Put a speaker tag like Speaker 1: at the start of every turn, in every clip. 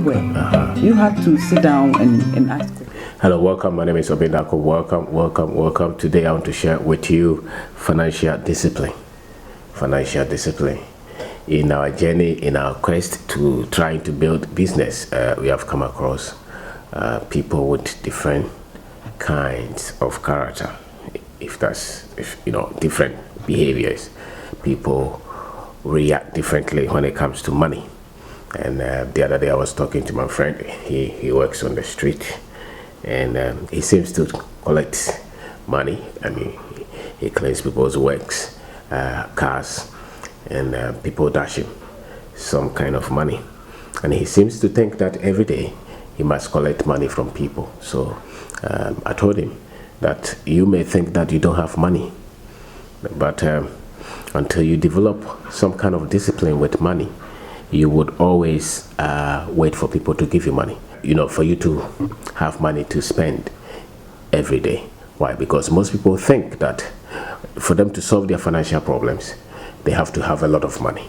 Speaker 1: everywhere. You have to sit down and ask.
Speaker 2: Hello, welcome. My name is Kwabena Darko. Welcome. Today I want to share with you financial discipline. Financial discipline. In our journey, in our quest to trying to build business, we have come across people with different kinds of character. If different behaviors. People react differently when it comes to money. And the other day I was talking to my friend. He works on the street, and he seems to collect money. I mean, he cleans people's works, cars, and people dash him some kind of money. And he seems to think that every day he must collect money from people. So I told him that you may think that you don't have money, but until you develop some kind of discipline with money, you would always wait for people to give you money. For you to have money to spend every day. Why? Because most people think that for them to solve their financial problems, they have to have a lot of money.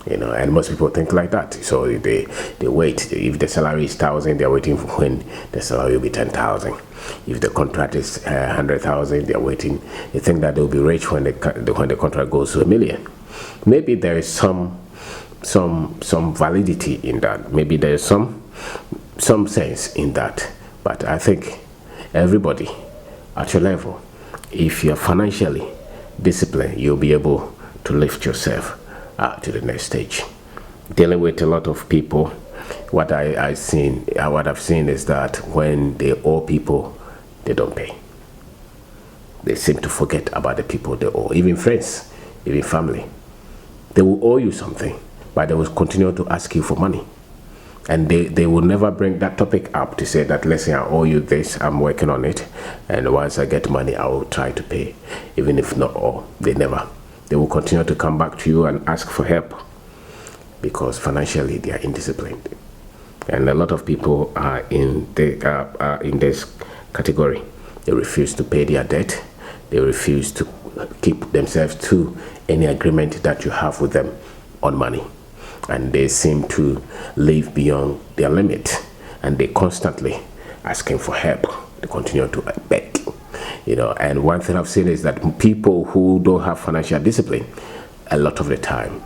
Speaker 2: And most people think like that. So they wait. If the salary is 1,000, they're waiting for when the salary will be 10,000. If the contract is 100,000, they're waiting. They think that they'll be rich when the contract goes to 1 million. Maybe there is some validity in that. Maybe there is some sense in that. But I think everybody at your level, if you're financially disciplined, you'll be able to lift yourself to the next stage. Dealing with a lot of people, what I've seen is that when they owe people, they don't pay. They seem to forget about the people they owe, even friends, even family. They will owe you something, but they will continue to ask you for money. And they will never bring that topic up to say that, listen, I owe you this, I'm working on it, and once I get money, I will try to pay, even if not all. They will continue to come back to you and ask for help because financially they are indisciplined. And a lot of people are in this category. They refuse to pay their debt. They refuse to keep themselves to any agreement that you have with them on money. And they seem to live beyond their limit. And they constantly asking for help. They continue to beg. And one thing I've seen is that people who don't have financial discipline, a lot of the time,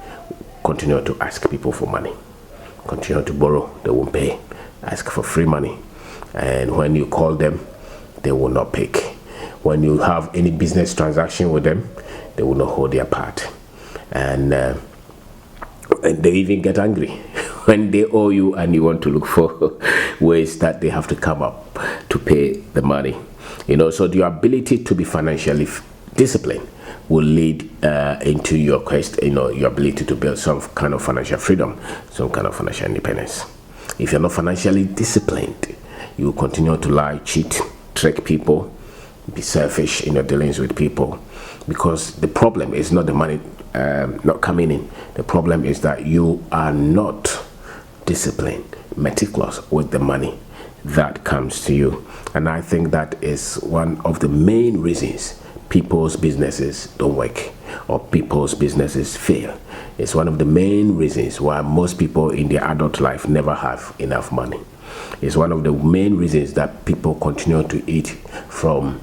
Speaker 2: continue to ask people for money. Continue to borrow, they won't pay. Ask for free money. And when you call them, they will not pick. When you have any business transaction with them, they will not hold their part. And they even get angry when they owe you and you want to look for ways that they have to come up to pay the money. So the ability to be financially disciplined will lead into your quest, your ability to build some kind of financial freedom, some kind of financial independence. If you're not financially disciplined, you will continue to lie, cheat, trick people, be selfish in your dealings with people. Because the problem is not the money not coming in. The problem is that you are not disciplined, meticulous with the money that comes to you. And I think that is one of the main reasons people's businesses don't work or people's businesses fail. It's one of the main reasons why most people in their adult life never have enough money. It's one of the main reasons that people continue to eat from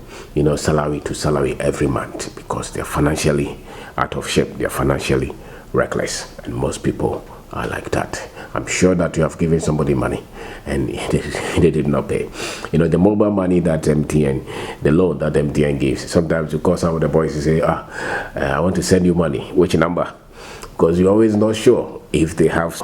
Speaker 2: salary to salary every month, because they're financially out of shape, they're financially reckless, and most people are like that. I'm sure that you have given somebody money and they did not pay. The mobile money that MTN, the loan that MTN gives, sometimes you call some of the boys to say, I want to send you money. Which number? Because you're always not sure if they have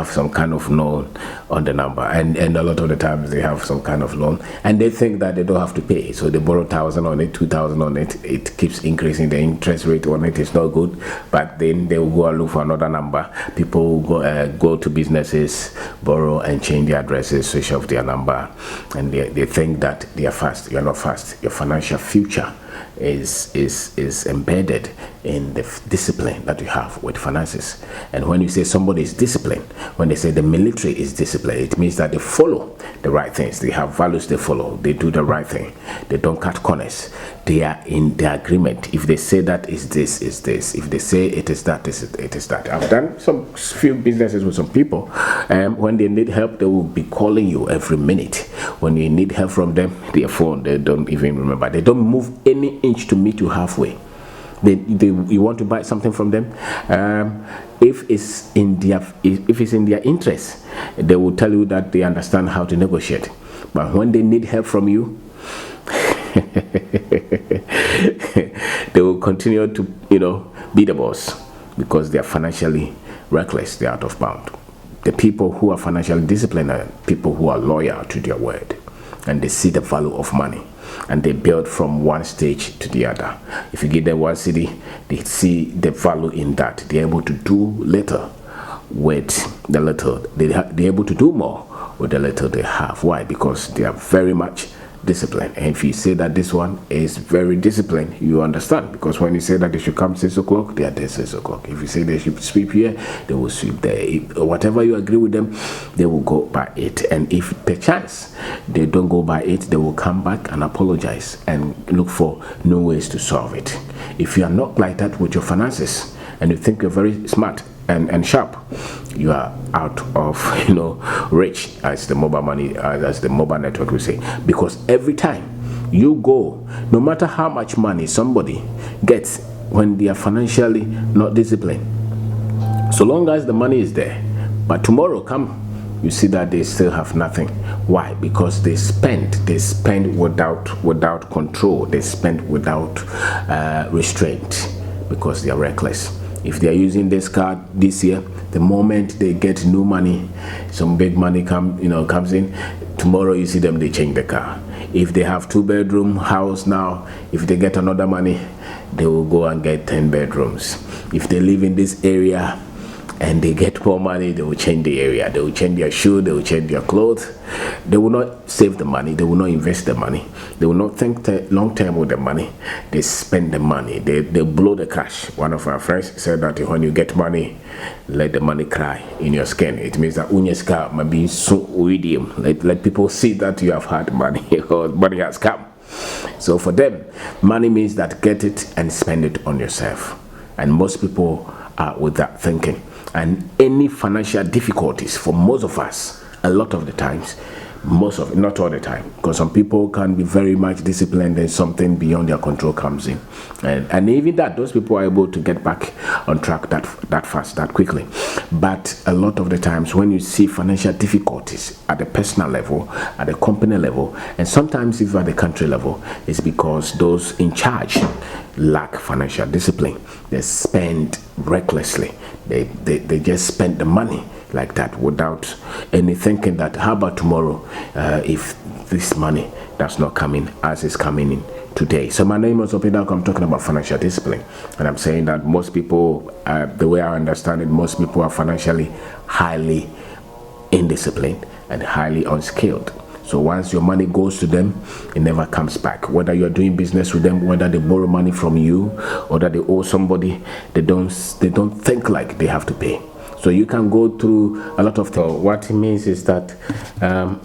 Speaker 2: some kind of loan on the number, and a lot of the times they have some kind of loan and they think that they don't have to pay, so they borrow 1,000 on it, 2,000 on it. It keeps increasing, the interest rate on it is not good, but then they will go and look for another number. People will go to businesses, borrow and change their addresses, switch off their number, and they think that they are fast. You're not fast. Your financial future is embedded in the discipline that you have with finances. And when you say somebody is disciplined, when they say the military is disciplined, it means that they follow the right things. They have values they follow. They do the right thing. They don't cut corners. They are in the agreement. If they say that is this, is this. If they say it is that, it is that. I've done some few businesses with some people, When they need help, they will be calling you every minute. When you need help from them, their phone, they don't even remember. They don't move any inch to meet you halfway. You want to buy something from them, if it's in their interest, they will tell you that they understand how to negotiate. But when they need help from you, they will continue to be the boss, because they are financially reckless. They are out of bound. The people who are financially disciplined are people who are loyal to their word, and they see the value of money, and they build from one stage to the other. If you give them 1 city, they see the value in that. They're able to do little with the little. They're able to do more with the little they have. Why? Because they are very much disciplined. And if you say that this one is very disciplined, you understand, because when you say that they should come 6 o'clock, they are there 6 o'clock. If you say they should sweep here, they will sweep there. Whatever you agree with them, they will go by it. And if perchance they don't go by it, they will come back and apologize and look for new ways to solve it. If you are not like that with your finances, and you think you're very smart and sharp, you are out of rich, as the mobile money, as the mobile network will say. Because every time you go, no matter how much money somebody gets, when they are financially not disciplined, so long as the money is there, but tomorrow come, you see that they still have nothing. Why? Because they spend without control. They spend without restraint, because they are reckless. If they are using this card this year, the moment they get new money, some big money comes in, tomorrow you see them, they change the car. If they have 2-bedroom house now, if they get another money, they will go and get 10 bedrooms. If they live in this area and they get more money, they will change the area. They will change their shoe, they will change their clothes. They will not save the money, they will not invest the money. They will not think long term with the money. They spend the money, they blow the cash. One of our friends said that when you get money, let the money cry in your skin. It means that unyeska might be so idiom. Let people see that you have had money, or money has come. So for them, money means that get it and spend it on yourself. And most people are with that thinking. And any financial difficulties for most of us, a lot of the times, not all the time, because some people can be very much disciplined and something beyond their control comes in, and even that, those people are able to get back on track that fast, that quickly. But a lot of the times when you see financial difficulties at the personal level, at the company level, and sometimes even at the country level, it's because those in charge lack financial discipline. They spend recklessly. They just spend the money like that without any thinking that how about tomorrow, if this money does not come in as is coming in today. So my name is Kwabena Darko. I'm talking about financial discipline, and I'm saying that most people, the way I understand it, most people are financially highly indisciplined and highly unskilled. So once your money goes to them, it never comes back. Whether you're doing business with them, whether they borrow money from you, or that they owe somebody, they don't think like they have to pay. So you can go through a lot of things. So what it means is that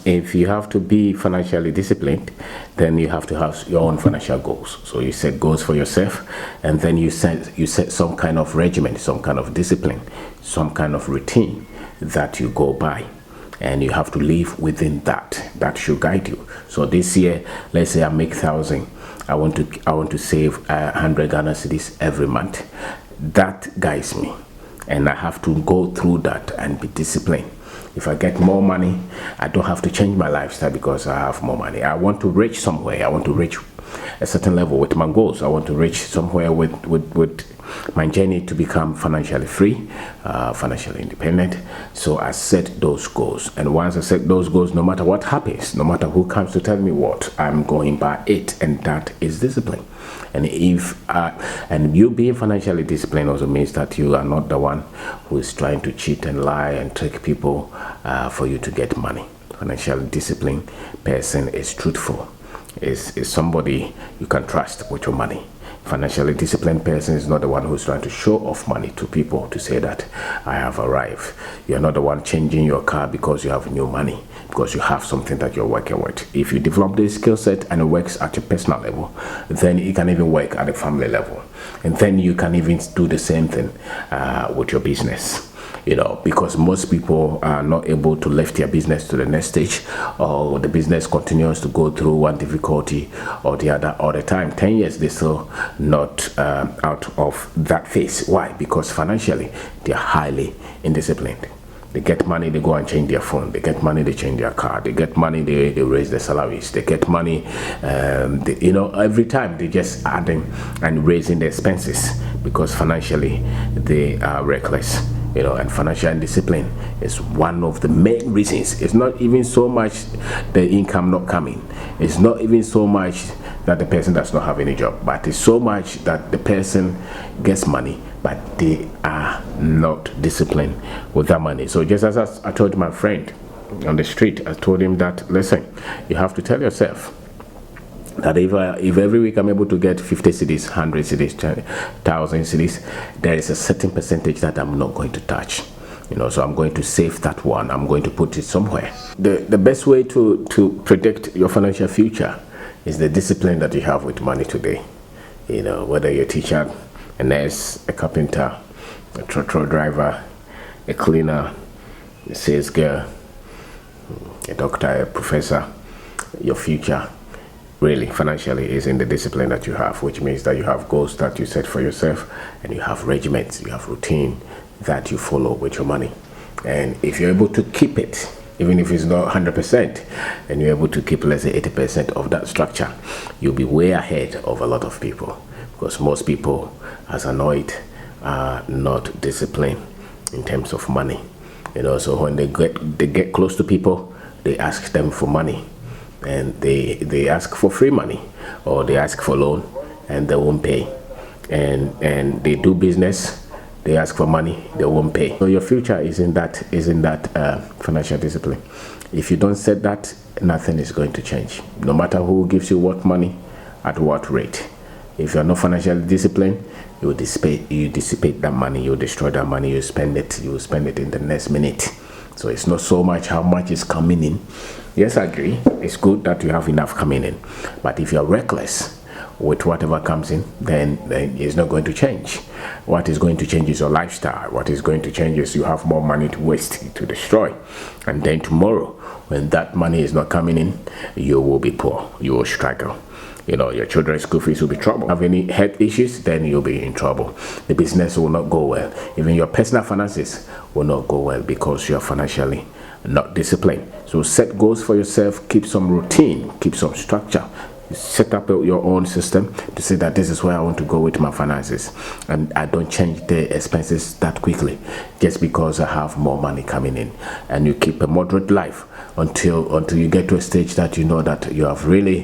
Speaker 2: if you have to be financially disciplined, then you have to have your own financial goals. So you set goals for yourself, and then you set some kind of regimen, some kind of discipline, some kind of routine that you go by. And you have to live within that. That should guide you. So this year, let's say I make 1,000. I want to save 100 Ghana cedis every month. That guides me, and I have to go through that and be disciplined. If I get more money, I don't have to change my lifestyle because I have more money. I want to reach somewhere. I want to reach a certain level with my goals. I want to reach somewhere with my journey to become financially free, financially independent. So I set those goals, and once I set those goals, no matter what happens, no matter who comes to tell me what, I'm going by it, and that is discipline. And and you being financially disciplined also means that you are not the one who is trying to cheat and lie and trick people for you to get money. Financially disciplined person is truthful, is somebody you can trust with your money. Financially disciplined person is not the one who's trying to show off money to people to say that I have arrived. You're not the one changing your car because you have new money, because you have something that you're working with. If you develop this skill set and it works at your personal level, then it can even work at the family level. And then you can even do the same thing with your business. because most people are not able to lift their business to the next stage, or the business continues to go through one difficulty or the other all the time. 10 years, they're still not out of that phase. Why? Because financially, they're highly indisciplined. They get money, they go and change their phone. They get money, they change their car. They get money, they raise their salaries. They get money, every time they just adding and raising the expenses because financially they are reckless. And financial indiscipline is one of the main reasons. It's not even so much the income not coming. It's not even so much that the person does not have any job, but it's so much that the person gets money, but they are not disciplined with that money. So just as I told my friend on the street, I told him that, listen, you have to tell yourself that if every week I'm able to get 50 cedis, 100 cedis, 1,000 cedis, there is a certain percentage that I'm not going to touch. So I'm going to save that one. I'm going to put it somewhere. The best way to predict your financial future is the discipline that you have with money today. Whether you're a teacher, a nurse, a carpenter, a truck driver, a cleaner, a sales girl, a doctor, a professor, your future really financially is in the discipline that you have, which means that you have goals that you set for yourself, and you have regiments, you have routine that you follow with your money. And if you're able to keep it, even if it's not 100%, and you're able to keep, let's say, 80% of that structure, you'll be way ahead of a lot of people, because most people, as annoyed, are not disciplined in terms of money. So when they get close to people, they ask them for money, and they ask for free money, or they ask for loan and they won't pay, and they do business, they ask for money, they won't pay. So your future is in that financial discipline. If you don't set that, nothing is going to change, no matter who gives you what money at what rate. If you're not financially disciplined, you dissipate that money, you destroy that money, you spend it in the next minute. So it's not so much how much is coming in. Yes, I agree, it's good that you have enough coming in, but if you're reckless with whatever comes in, then it's not going to change. What is going to change is your lifestyle. What is going to change is you have more money to waste, to destroy, and then tomorrow, when that money is not coming in, you will be poor, you will struggle. Your children's school fees will be trouble. Have any health issues, then you'll be in trouble. The business will not go well. Even your personal finances will not go well because you're financially not disciplined. So set goals for yourself, keep some routine, keep some structure. Set up your own system to say that this is where I want to go with my finances, and I don't change the expenses that quickly just because I have more money coming in. And you keep a moderate life until you get to a stage that you know that you have really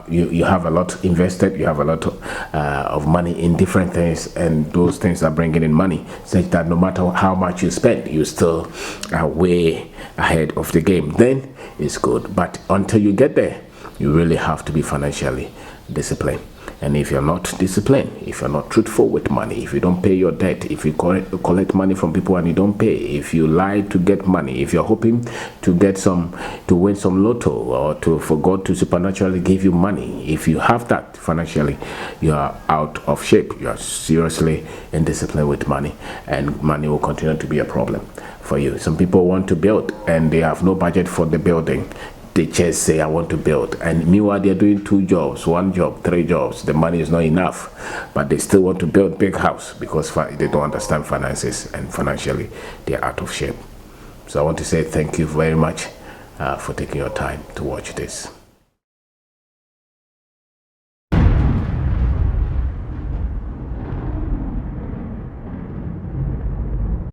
Speaker 2: you have a lot invested, you have a lot of money in different things, and those things are bringing in money such that no matter how much you spend, you still are way ahead of the game. Then it's good, but until you get there, you really have to be financially disciplined. And if you're not disciplined, if you're not truthful with money, if you don't pay your debt, if you collect money from people and you don't pay, if you lie to get money, if you're hoping to win some lotto, or for God to supernaturally give you money, if you have that financially, you are out of shape. You are seriously indisciplined with money, and money will continue to be a problem for you. Some people want to build and they have no budget for the building. They just say, I want to build, and meanwhile they're doing 2 jobs, 1 job, 3 jobs. The money is not enough, but they still want to build big house because they don't understand finances, and financially they're out of shape. So I want to say thank you very much for taking your time to watch this.